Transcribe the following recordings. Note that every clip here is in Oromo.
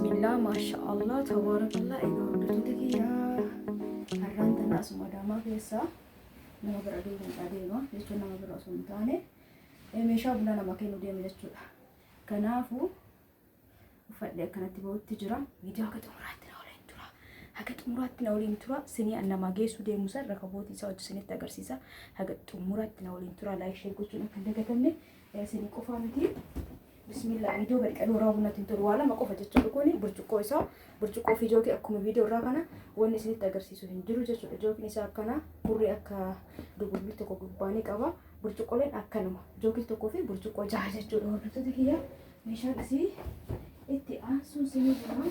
Bismillah, maashaallah, tabaarakallah. Egaa hordoftoota kiyyaa har'aan tana asuma Adaamaa keessaa nama bira deema jechuun nama bira osoo hin taane meeshaa buna nama kennu deema jechuudha. Kanaafuu uffadhee akkanatti bahutti jira. Viidiyoo haga xumuraatti na waliin tura. Sinii namaa geessu deemu san rakabootii isaa hojii isinitti agarsiisa. Haga xumuraatti na waliin tura. Laayik sheer gochuun akka hin dagatamne sinii qofaa miti. Bismillah, video gadi qaluu raawwannatiin tolu waa lama qofa jechuudha. Kuni burcuqqoo isaa burcuqqoo fi jookii akkuma video irraa kana wanni isinitti agarsiisu hin jiru jechuudha. Jookiin isaa akkana burree akka dubartii tokko gubbaanii qaba. Burcuqqooleen akkanuma jookii tokkoo fi burcuqqoo jaha jechuudha. Hordoftoota kiyya meeshaan asii itti aansuun sinii buna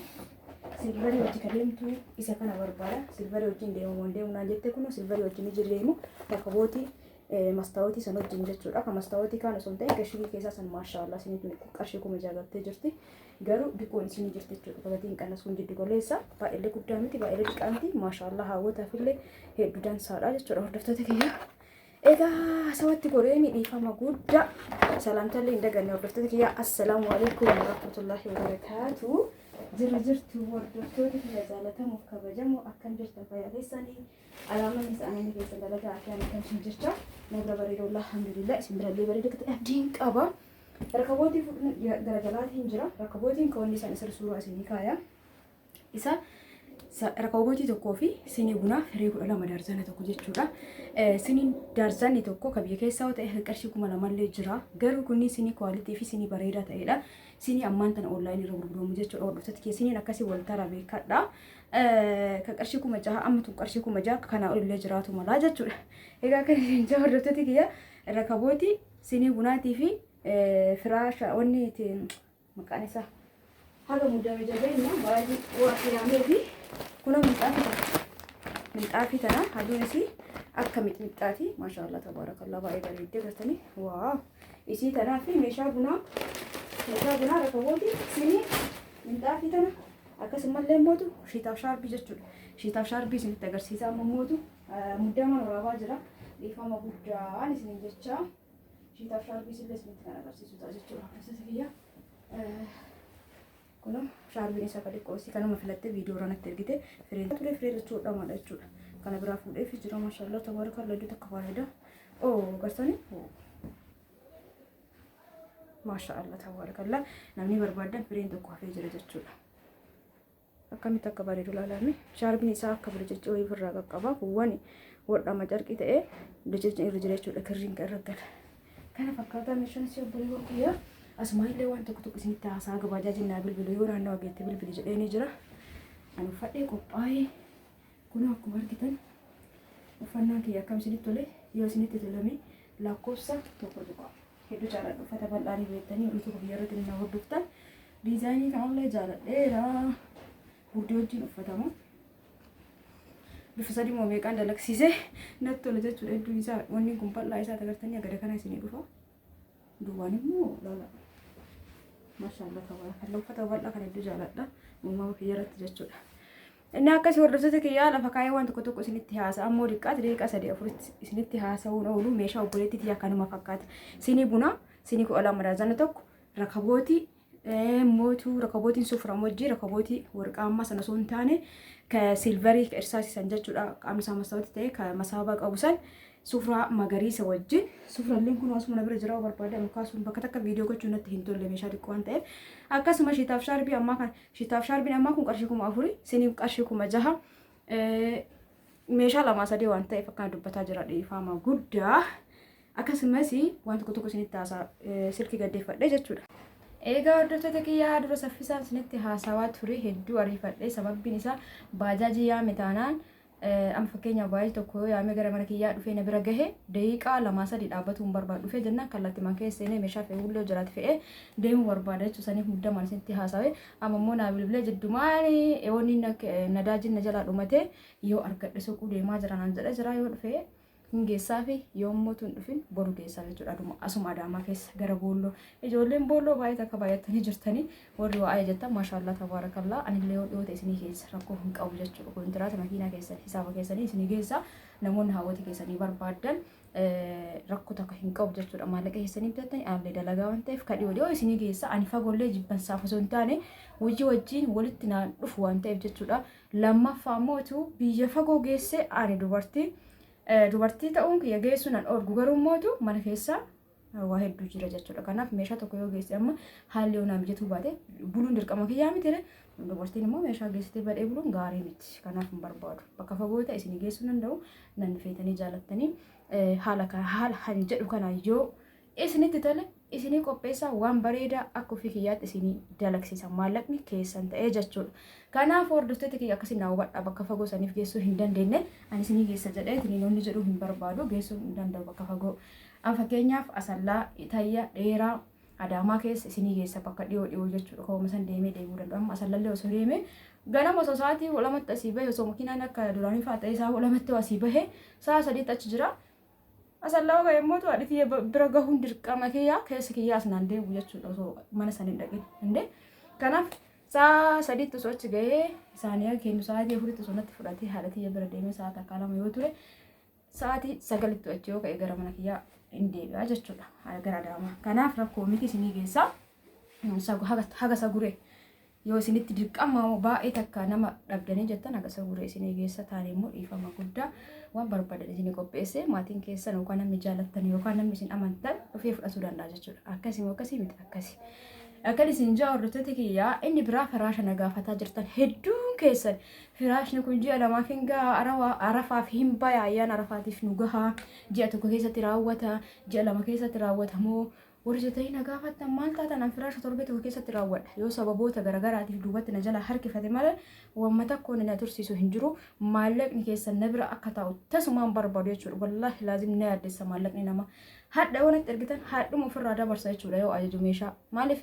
silvarii wajji kadeemtu isa kana barbaada. Silvarii wajjin deemamu deemunaan jette kun silvarii wajjin deemu rakabootii mastaawotii san wajjin jechuudha. Kan mastaawotii kaan osoo hin ta'in qarshii keessaa san maashaallah isinitti qarshii kuma jaagattee jirti. Garuu diqoon isinii jirti jechuudha. Gabatiin qannas kun jiddu goleessa baay'ee guddaa miti baay'ee xiqqaa miti maashaallah hawwataaf illee hedduu dansaadha jechuudha. Hordoftoota kiyya egaa sawatti goree miidhifama guddaa salaamtallee hin daganne. Hordoftoota kiyya assalaamu alaikum wa rahmatullahi wa barakaatuh. Jirtu hordoftoota kiyya jaalatamuuf kabajamu akkam jirtan fayyaa keessanii alaamaan isaanii keessa dalagaa akkam kan jircha nagra bareedo alhamdulillah isin birallee bareedo akka abdiin qaba. Rakabootii garagalaatiin jira. Rakabootiin kawanni isaan isa suuraa isinii kaaya isa rakabootii tokkoo fi sinii bunaa firee 12 daarzana tokko jechuudha. Siniin daarzanni tokko ka biyya keessaa ta'e qarshii 2,000 jira. Garuu kunni sinii kwaalitii fi sinii bareedaa ta'edha. Sinii ammaan tana online irra gurguramu jechuudha. Hordoftoota kiyya siniin akkasii wal taraa beekadha. Ka qarshii 6,000 amma tun qarshii 6,000 kana olillee jiraatu malaa jechuudha. Egaa kan isin jaa hordoftoota kiyya rakabootii sinii bunaatii fi firaasha wanni ittiin maqaan isaa haga muddame jabeenya baay'ee waa filamee fi kuna minxaafii tana haduun isii akka mixmixaati maashaallah tabaarakallah baay'ee bareeddee gartanii waaw isii tanaa fi meeshaa bunaa rakabootii sinii minxaafii tana akkasumallee mootu shiitaaf shaarbii jechuudha. Shiitaaf shaarbii isinitti agarsiisa amma mootu muddama waraabaa jira. Dhiifama guddaan isiniin jecha shiitaaf shaarbii isillee isinitti kan agarsiisu ta'a jechuudha. Hordoftoota kiyya kun shaarbiin isaa kan xiqqoosi kanuma filattee viidiyoo irratti ergite fireen ture firee jechuudha mala jechuudha. Kana biraa fuudheef jira maashaallah tabaarakallah iddoo takka bareeda. Gartanii maashaallah tabaarakallah namni barbaadan fireen tokko hafee jira jechuudha. Akkamitti akka bareedu ilaalame shaarbiin isaa akka bilchachee wayii ofirraa qaqqaba. Kuwwani wadhama carqii ta'ee bilchachee irra jira jechuudha. Kirriin kan irra gala. Kana fakkaataa meeshaan isii obbolee warqiyyaa asumaallee waan tokko isinitti haasaa gabaajaa jennaa bilbilu yoo naannoo ageetti bilbili jedhee ni jira. Ani uffadhee qophaa'ee kun akkuma argitan uffannaan kiyya akkam isinitti tole yoo isinitti tolame lakkoofsa tokko tuqa. Hedduu jaalladhu uffata bal'aanii beektanii YouTube biyya irratti ni hordoftan. Diizaayinii kanallee jaalladheera. Buddee wajjin uffatamu. Bifa sadii moo meeqaan dalagsiise natti tola jechuudha. Hedduun isaa wanni kun bal'aa isaa agartanii agada kana isinii dhufa. Duubaan immoo laala. Maashaallah tabaarakallah uffata bal'aa kana hedduu jaalladha. Uumama kiyya irratti jechuudha. Inni akkasii hordoftoota kiyyaa lafa kaayee waan tokko isinitti haasa'a. Ammoo diqqaati daqiiqaa 3-4 isinitti haasa'uun oolu meeshaa obboleettii kiyyaa kanuma fakkaata. Sinii bunaa sinii 12 daarzana tokko rakabootii mootu rakabootiin suframu wajji rakabootii warqaa amma sana osoo hin taane ka silvarii ka irsaasisan jechuudha. Qaamni masaawatti ta'e ka masaabaa qabu san sufraa magariisa wajji sufralleen kun asuma na bira jira barbaadamu kaasuun bakka takka viidiyoo gochuun natti hin tolle meeshaa xiqqoo waan ta'eef akkasuma shiitaaf shaarbii ammaa kan shiitaaf shaarbiin ammaa kun qarshii 4,000 siniif qarshii 6,000 meeshaa 2-3 waan ta'eef akkana dubbataa jira dhiifama guddaa akkasumas waan tokko isinitti haasaa silkii gaddeeffadhe jechuudha. Egaa hordoftoota kiyyaa dura saffisaan isinitti haasawaa ture hedduu ariifadhe sababbiin isaa baajaajii yaame taanaan amma fakkeenyaaf baay'ee tokko yaame gara mana kiyyaa dhufee na bira gahe daqiiqaa 2-3 dhaabbatu hin barbaadu dhufee jennaan kallattii man keessa seenee meeshaa fe'ee hullee jiraate fe'ee deemuu barbaada jechuudha. Saniif muddamaan isinitti haasawe amma immoo naa bilbilee jeddumaan eewwanni nadaajiin na jalaa dhumate yoo argadhe soquu deemaa jira naan jedha jira yoo dhufee hin geessaa fi yommuu tun dhufin boru geessaa jechuudha. Asuma Adaamaa keessa gara Boolloo ijoolleen Boolloo baay'ee akka baay'attanii jirtanii warri waa jettan maashaallah tabaarakallaa anillee yoo ta'e isinii keessa rakkoo hin qabu jechuudha. Kontiraata makiinaa keessan hisaaba keessanii isinii keessa namoonni hawwata keessanii barbaadan rakkoo takka hin qabu jechuudha. Maallaqa keessanii bitatanii aanillee dalagaa waan ta'eef kadhii dhiyoo isinii keessa ani fagollee jibbansaaf osoo hin taane hojii wajjin walitti naan dhufu waan ta'eef jechuudha. Lammaffaa mootu biyya fagoo geesse ani dubartii ta'uun kiyya geessu nan orgu garuu mootu mana keessa waa hedduu jira jechuudha. Kanaaf meeshaa tokko yoo geesse amma haalli yoo naa mijatuu baate buluun dirqama kiyyaa miti. Dubartiin immoo meeshaa geessitee badhee buluun gaarii miti. Kanaaf hin barbaadu. Bakka fagoo ta'e isinii geessuu danda'u nan feetanii jaalattanii haala kan jedhu kana yoo isinitti tole isinii qopheessaa waan bareedaa akka ofii kiyyaatti isinii dalagsiisan maallaqni keessan ta'ee jechuudha. Kanaaf hordoftoota kiyya akkasii naa hubadhaa bakka fagoo saniif geessuu hin dandeenye ani isinii geessa jedhee tiniinoonni jedhuu hin barbaadu geessuu hin danda'u bakka fagoo. An fakkeenyaaf Asallaa, Itayya, Dheeraa, Adaamaa keessa isinii geessa bakka dhiyoo jechuudha. Kooma san deemuu danda'u. Amma Asallallee osoo deemee ganama osoo sa'aatii lamatti asii bahe osoo makiinaan akka duraanii fa'aa ta'ee isaa lamatti asii bahe sa'a sadiitti achi jira. Asallaa waga yemmuu ta'u adii bira gahuun dirqama kiyyaa keessa kiyyaas naan deemu jechuudha osoo mana sanii dhaqin hinde. Kanaaf sa'a sadiitti osoo achi gahee isaanii kennu sa'aatii afuritti osoo natti fudhatee haadha tiyya bira deemee sa'a takka lama yoo ture sa'aatii sagalitti achi yoo ka'e gara mana kiyyaa hin deebi'a jechuudha gara Adaamaa. Kanaaf rakkoo miti isinii geessaa haga saguree yoo isinitti dirqama baay'ee takka nama dhabdanii jettan haga saguree isinii geessa taane immoo dhiifama guddaa waan barbaadan isinii qopheesse maatiin keessan yookaan namni jaallattan yookaan namni isin amantan dhufee fudhatuu danda'a jechuudha. Akkasii miti akkasii. Akkan isin jaa hordoftoota kiyyaa inni biraa firaasha na gaafataa jirtan hedduun keessan firaashni kun ji'a lamaaf hin gahaa arafaaf hin bayaa ayyaan arafaatiif nu gahaa ji'a tokko keessatti raawwata ji'a lama keessatti raawwatamoo warri jetanii na gaafattan maal taatan an firaasha torbee tokko keessatti raawwadha yoo sababoota garagaraatiif duubatti na jala harkifate malee wamma takkoon na tursiisu hin jiru maallaqni keessan na bira akka taa'u tasumaan barbaadu jechuudha. Wallaahi laazim na yaaddessa maallaqni nama hadha yoo natti ergitan hadhuma ofirraa dabarsa jechuudha yoo ajaju meeshaa maaliif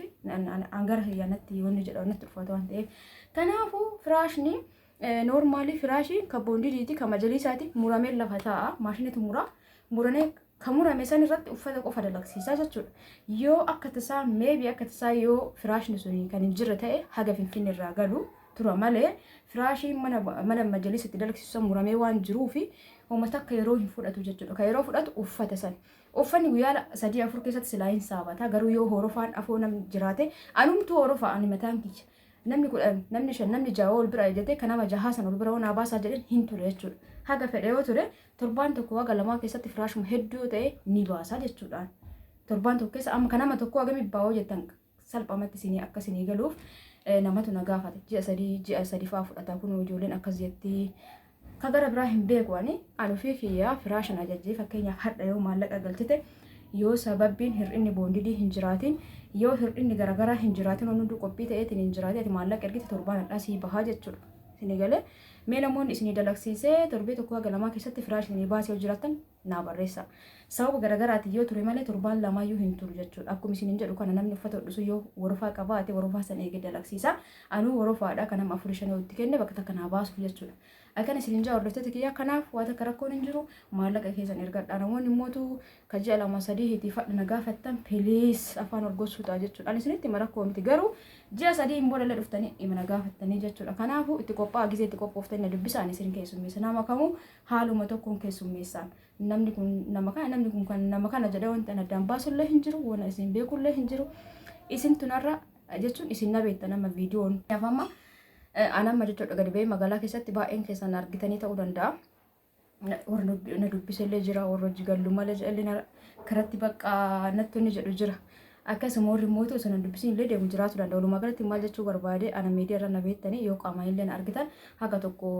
angara hiyyaanatti yoonni jedha natti ulfaata waan ta'eef. Kanaafuu firaashni noormaali firaashii kabboondidiiti ka majaliisaati muramee lafa taa'a maashinitu muranee kan murame san irratti uffata qofa dalagsiisaa jechuudha. Yoo akka tasaa meebii akka tasaa yoo firaashni suni kan hin jirre ta'e haga Finfinnee irraa galu tura malee firaashii mana majaliisatti dalagsiisan muramee waan jiruufi uummata akka yeroo hin fudhatu jechuudha. Kan yeroo fudhatu uffata san. Uffanni guyyaa 3-4 keessatti silaa hin saabata garuu yoo horofaan afoo namni jiraate anumtu horofaa ani mataan kiyya. Namni 10 namni 5 namni 6 ol bira ejjete kanama 6 san ol bira waan abaasaa jedhan hin ture jechuudha. Haga fedhe yoo ture torbaan tokko waga lamaa keessatti firaashuma hedduu ta'e ni baasa jechuudha. Torbaan tokko keessa amma kanama tokko hagami baa'oo jettan salphamatti isinii akka isinii galuuf namatu na gaafate ji'a 3 fa'aa fudhataa kun ijoolleen akkas jetti. Ka gara biraa hin beeku ani ofii kiyyaa firaashan ajajjee fakkeenyaaf hadha yoo maallaqa galchite yoo sababbiin hir'inni boondidii hin jiraatin yoo hir'inni garagaraa hin jiraatin hundi qophii ta'eetiin hin jiraatin ati maallaqa ergite torbaan hadhaa sii bahaa jechuudha. Isinii galee mee namoonni isinii dalagsiisee torbee tokko haga lamaa keessatti firaash isinii baasee yoo jiraatan naa barreessa. Sababa garagaraati yoo ture malee torbaan lamaayyuu hin turu jechuudha. Akkuma isiniin jedhu kana namni uffata hodhisu yoo warofaa qabaate warofaa san eegee dalagsiisa. Anuu worofaadha kan nama 4-5 itti kenne bakka takka naa baasuuf jechuudha. Akkan isin jaa hordoftoota kiyyaa kanaaf waan akka rakkoon hin jiru maallaqa keessan ergadhaa. Namoonni immootu ka ji'a 2-3 itti fadha na gaafattan piliis afaan orgossuudha jechuudha. Ani isinitti rakkoo miti garuu ji'a 3 hin booda dhuftanii dhimma na gaafattanii jechuudha. Kanaafuu itti qophaa'aa gisee itti qophooftanii na dubbisaan isin keessummeessa. Nama kamuu haaluma tokkoon keessummeessaan. Namni kun nama kana jedhee wanta addaan baasullee hin jiru waan isin beekullee hin jiru. Isin tunarra jechuun isin na beektan nama viidiyoon yaafama. Anamma jechuudha gadi ba'ee magaalaa keessatti baay'een keessan argitanii ta'uu danda'a. Warra na dubbisellee jira warra hojii gallu malee jedhallee karatti bakka natti inni jedhu jira. Akkasuma warri mootu osoo na dubbisiin illee deemu jiraatu danda'a. Walumaa galatti maal jechuu barbaade ana miidiyaa irra na beektanii yoo qaamaan illee na argitan haga tokko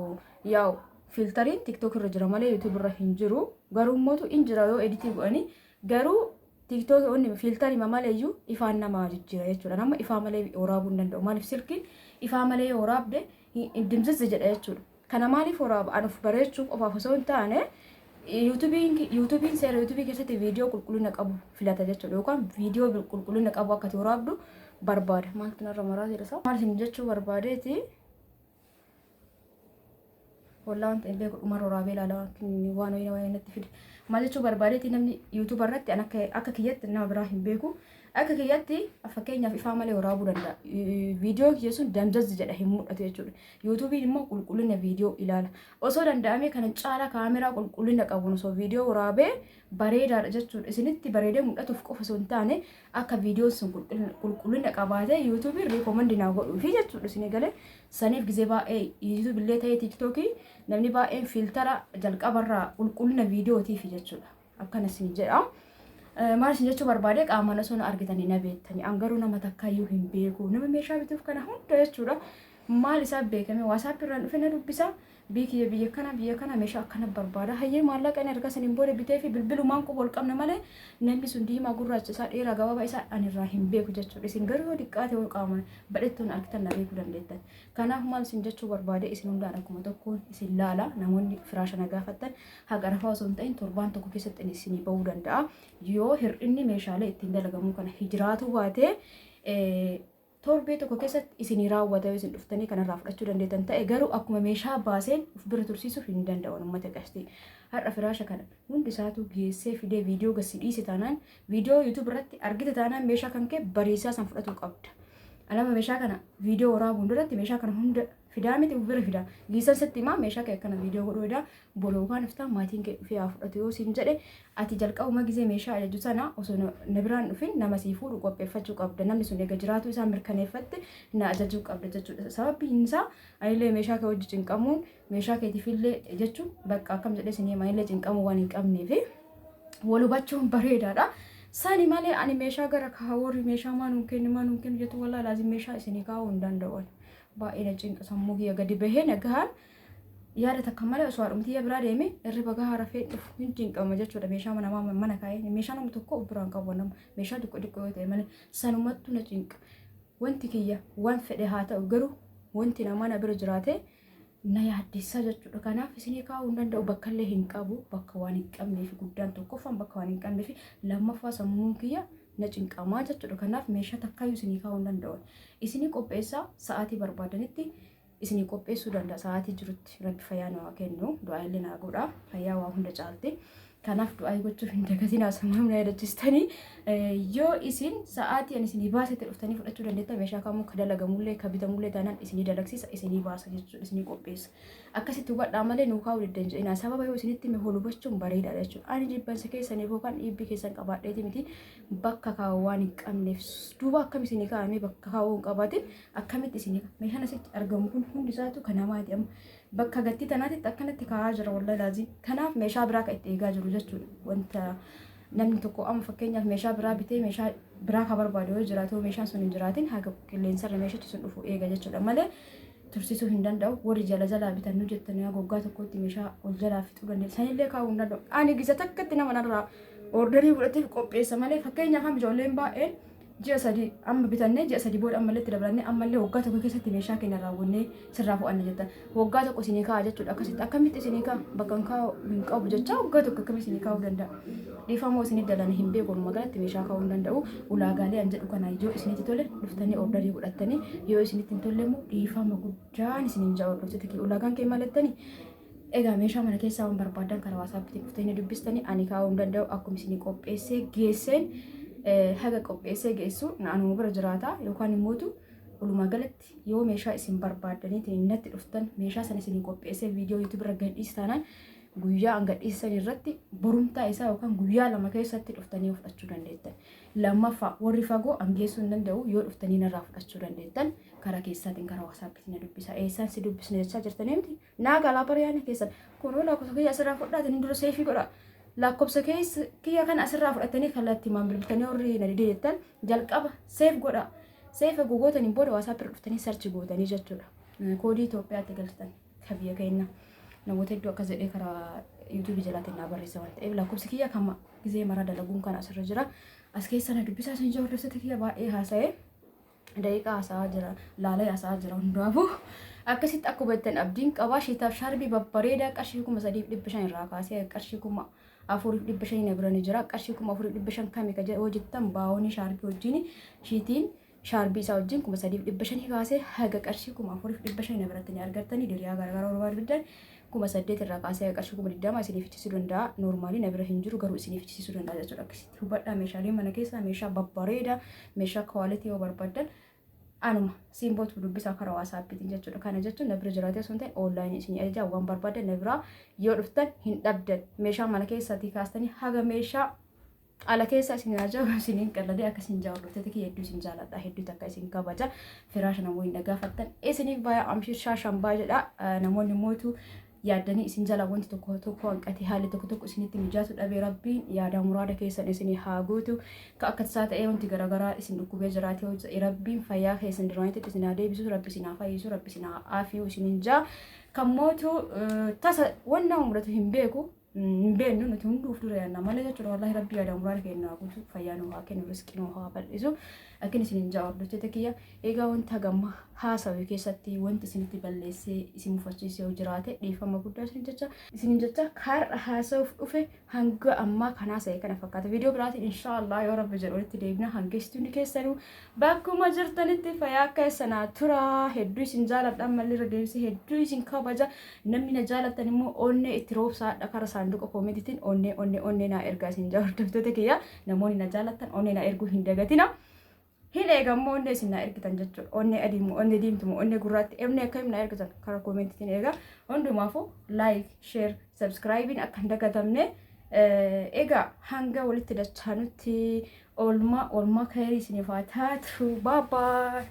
yaa'u filtariin tiktook irra jira malee yuutuub irra hin jiru. Garuu mootu in jira yoo editii godhanii garuu tiktook onni filtarii maleeyyuu ifaan nama jijjiira jechuudha. Nama ifaa malee waraabuu hin danda'u. Maaliif silkiin ifaa malee waraabde dimsisse jedha jechuudha. Kana maaliif waraaba anuuf bareechuuf qofaaf osoo hin taane yuutuubiin seera yuutuubii keessatti viidiyoo qulqullina qabu filata jechuudha. Yookaan viidiyoo qulqullina qabu akka waraabdu barbaada. Maaltu narra maraa jedhasa? Maal isin jechuu barbaadeeti? والله أنت إنبيك مرة رابيلا لا وانا وين وين نتفيد ما جتشو بربادتي نمني يوتيوب رتي أنا أكا كيات إنما براهم بيكو أكا كياتي أفكيني في فاملي ورابو دندا فيديو كيسون دمجز جدا همو أتيجور يوتيوبي نمو كلنا فيديو إلى أصلا دندامي كانت شارع كاميرا كلنا كابونو سو فيديو ورابي بريدة جتشو إسنتي بريدة مدة تفكوا فسونتاني أكا فيديو سون كلنا كاباته يوتيوبي ريكومند ناقول في جتشو إسني قاله سنيف جزبا يوتيوب اللي تاي تيك توكي نمني بقى فلترة جلق برا كلنا فيديو تي في جتشو أكنا سنجا maal isin jechuu barbaade qaamana sun argitanii na beektanii angaruu nama takkaayyuu hin beeku nama meeshaa bituuf kana hunda jechuudha maal isaa beekame waasaap irraan dhufe na dubbisa biyya kana meeshaa akkana barbaada hayyee maallaqa inni erga saniin booda bitee fi bilbilumaan quba ol qabna malee namni sun diimaa gurraacha isaa dheeraa gabaabaa isaa anirraa hin beeku jechuudha isin garuu diqqaate ol qaamana badhettuun argitan na beekuu dandeettan kanaaf maal isin jechuu barbaade isin hundaan akkuma tokkoon isin laala namoonni firaasha na gaafattan haga rafaa osoo hin ta'in torbaan tokko keessatti isinii bahuu danda'a yoo hir'inni meeshaalee ittiin dalagamuu kana hijiraatu baatee torbee tokko keessatti isinii raawwata isin dhuftanii kanarraa fudhachuu dandeettan ta'e garuu akkuma meeshaa baaseen uf bira tursiisuuf hin danda'u uummata qasti har'a firaasha kana hundi isaatu geessee fidee viidiyoo gassi dhiise taanaan viidiyoo yuutuub irratti argite taanaan meeshaa kan kee bariisaa san fudhachuu qabda alama meeshaa kana viidiyoo waraabuun duratti meeshaa kana hunda fidaa miti uf bira fidaa giisan sitti himaa meeshaa kee akkana viidiyoo godhuu edaa bolookaan iftaa maatiin kee dhufee haa fudhatu yoo siin jedhe ati jalqabuma gizee meeshaa ajaju sana osoo na biraan dhufin nama sii fuudhu qopheeffachuu qabda namni sun eega jiraatu isaa mirkaneeffatte na ajajuu qabda jechuudha sababiin isaa anillee meeshaa kee hojii cinqamuun meeshaa keetiifillee jechuun bakka akkam jedhee sinii anillee cinqamuu waan hin qabneefi wal hubachuun bareedaadha. Sani malee ani meeshaa gara kaawwarri meeshaa maanuun kennu jettu walaa laazim meeshaa isinii kaa'uu hin danda'u. Baay'ee na cinqa sammuu kiyya gadi bahee nagahaan yaada takka malee osoo haadhumtiyya biraa deeme irriba gahaa rafee dhufu hin cinqama jechuudha meeshaa mana kaa'ee meeshaa nama tokko biraan qabu nama meeshaa xiqqoo yoo ta'e malee sanumattu na cinqa wanti kiyya waan fedhe haa ta'u garuu wanti nama na bira jiraate na yaaddessa jechuudha kanaaf isinii kaa'uu hin danda'u bakka illee hin qabu bakka waan hin qabneef guddaan tokkoffaan bakka waan hin qabneef lammaffaa sammuun kiyya na cinqamaa jechuudha kanaaf meeshaa takkaayyuu isinii kaa'uu hin danda'u isinii qopheessaa sa'aatii barbaadanitti isinii qopheessuu danda'a sa'aatii jirutti rabbi fayyaa nama kennu du'aa illee naa godha fayyaa waa hunda caalte kanaaf du'aa gochuuf hin dagatiin haasamaam na yaadachistanii yoo isin sa'aatii ani isinii baasete dhuftanii fudhachuu dandeettan meeshaa kamuu ka dalagamullee ka bitamullee taanaan isinii dalagsisa isinii baasa jechuudha isinii qopheessa akkasitti hubadhaa malee nuu kaa'uu diddan jedhina sababa yoo isinitti mee hubachuun bareedaadha jechuudha ani jibbansa keessaniif yookaan dhiibbii keessan qabaadheeti miti bakka kaa'uu waan hin qabneef duuba akkam isinii kaa'amee bakka kaa'uu hin qabaatin akkamitti isinii meeshaan asitti argamu kun hundi isaatu kan namaati amma bakka gatti tanaatitti akkanatti kaa'aa jira wallahi laazim kanaaf meeshaa biraa ka itti eegaa jiru jechuudha wanta namni tokko amma fakkeenyaaf meeshaa biraa bitee meeshaa biraa ka barbaadu yoo jiraatu meeshaan sun hin jiraatin haga qilleensarra meeshachi sun dhufu eega jechuudha malee tursiisuu hin danda'u warri jalaa bitan nu jettanii goggaa tokkotti meeshaa ol jalaa fixuu dandeenya sanillee kaa'uu hin danda'u ani gisa takkatti nama narraa orderii fudhateef qopheessa malee fakkeenyaaf amma ijoolleen baay'een ji'a sadii amma bitannee ji'a sadii booda ammallee itti dabalannee ammallee waggaa tokko keessatti meeshaa keenya raawwannee sirraa fu'anne jettan waggaa tokko isinii kaa'a jechuudha akkasitti akkamitti isinii kaa'a bakka hin qabu jecha waggaa tokko akkamitti isinii kaa'uu danda'a dhiifamoo isinii dalan hin beeku magaalatti meeshaa kaa'uu hin danda'u ulaagaalee an jedhu kana yoo isinitti tole dhuftanii ordarii godhattanii yoo isinitti hin tolle immoo dhiifama guddaan isiniin ja'a hordoftoota ulaagaan kee mallattanii egaa meeshaa mana keessaa waan barbaadan karaa waasaappiitiin dhuftanii dubbistanii ani kaa'uu hin danda'u akkuma isinii qopheessee geesseen haga qopheessee geessu naannoo bira jiraata yookaan immoo walumaa galatti yoo meeshaa isin barbaadaniitiin natti dhuftan meeshaa sana isinii qopheessee viidiyoo yuutuub irra gadhiistaanaan guyyaa an gadhiisan irratti borumtaa isaa yookaan guyyaa lama keessatti dhuftanii fudhachuu dandeettan lammaffaa warri fagoo an geessuu hin danda'u yoo dhuftanii narraa fudhachuu dandeettan karaa keessaatiin karaa waasaappiitiin na dubbisa eessaan si dubbisna jechaa jirtanii miti naa galaa bariyaana keessan kunoo lakkoofsa kiyya asirraa fudhaatanii dura seefii godha lakkoofsa kiyya kana asirraa fudhatanii kallattii maamiltanii warri na didee jettan jalqaba seef godha seef gogootanii booda waasaappiirra dhuftanii sarchi gootanii jechuudha koodii Itoophiyaatti galchitan ka biyya keenya namoota hedduu akkas jedhee karaa yuutuubii jalaatiin naa barreessa waan ta'eef lakkoofsi kiyya kama gizee maraa dalaguun kan asirra jira as keessa na dubbisaa sun jira hordoftoota kiyya baay'ee haasa'ee daqiiqaa haasa'aa jira laalee haasa'aa jira hundaafuu akkasitti akkuma jettan abdiin qabaa shiitaaf shaarbii babbareedaa qarshii 3,500 irraa kaasee qarshii 4,500 na bira ni jira qarshii 4,500 kami ka hojjettan baawonii shaarbii wajjin shiitiin shaarbii isaa wajjin 3,500 kaasee haga qarshii 4,500 na biratti ni argattanii diriyaa garaagaraa barbaadan 8,000 irraa kaasee qarshii 20,000 isiniif ichisuu danda'a. Noormaalii na bira hin jiru garuu isiniif ichisuu danda'a jechuudha. Akkasitti hubadhaa meeshaalee mana keessaa meeshaa babbareedaa meeshaa kwaalitii yoo barbaadan anuma simbootu dubbisaa karaa waasaappiitiin jechuudha. Kana jechuun na bira jiraatee osoo hin ta'in oonlaayinii isinii ajajaa waan barbaadan na biraa yoo dhuftan hin dhabdan. Meeshaa mana keessaatii kaastanii haga meeshaa ala keessa isin ajajaa isiniin qalladee akkasiin jaawwadhu kiyya hedduu isin jaaladha hedduu takka isin kabaja firaasha namoonni dhagaafattan isiniif baay'ee amshir shambaa jedha namoonni mootu yaaddanii isin jala wanti tokko tokko hanqate haalli tokko tokko isinitti mijaatu dhabee rabbiin yaada muraada keessan isinii haa guutu ka akka tasaa ta'ee wanti garaagaraa isin dhukkubee jiraatee rabbiin fayyaa keessan diraanitti isin haa deebisu rabbi isin haa fayyisu rabbi isin haa aafiyu isiniin jaa kan mootu tasa wanna mudatu hin beeku بين إنه تندو فلوري أنا ما لقيت والله ربي على أمرار كأنه أقول فيانو هاكين ورسكينو ها بلزو أكين سنين جاور لتتكيا إيجا وانت هجم هاسا وكيستي وانت سنتي بلسي اسم مفشيسي وجراته ليفا ما قدر سنين جتا كار هاسا وفي هنگ أما كنا سيكنا فكات فيديو براتي إن شاء الله يا رب جروري تديبنا هنگستوني كيسانو باكو مجرتني تفيا كيسنا ترى هدوي سنجالب أما اللي رديسي هدوي سنكابجا نمي نجالب تنمو أوني اتروب ساعة كارسان Duka koomentiitiin onnee naa ergaa isin jaallatoota kiyya namoonni na jaallattan onnee naa erguu hin dagatina. Hin eegammoo onnee isin naa ergitan jechuudha. Onnee adiimu, onnee diimtumu, onnee gurraatti onnee akkamiin naa ergitan karaa koomentiitiin eegaa. Hundumaafuu like, share, subscribein akka hin dagatamne egaa hanga walitti dachaanutti oolmaa kayrii isiniif haa taatu. Bye bye.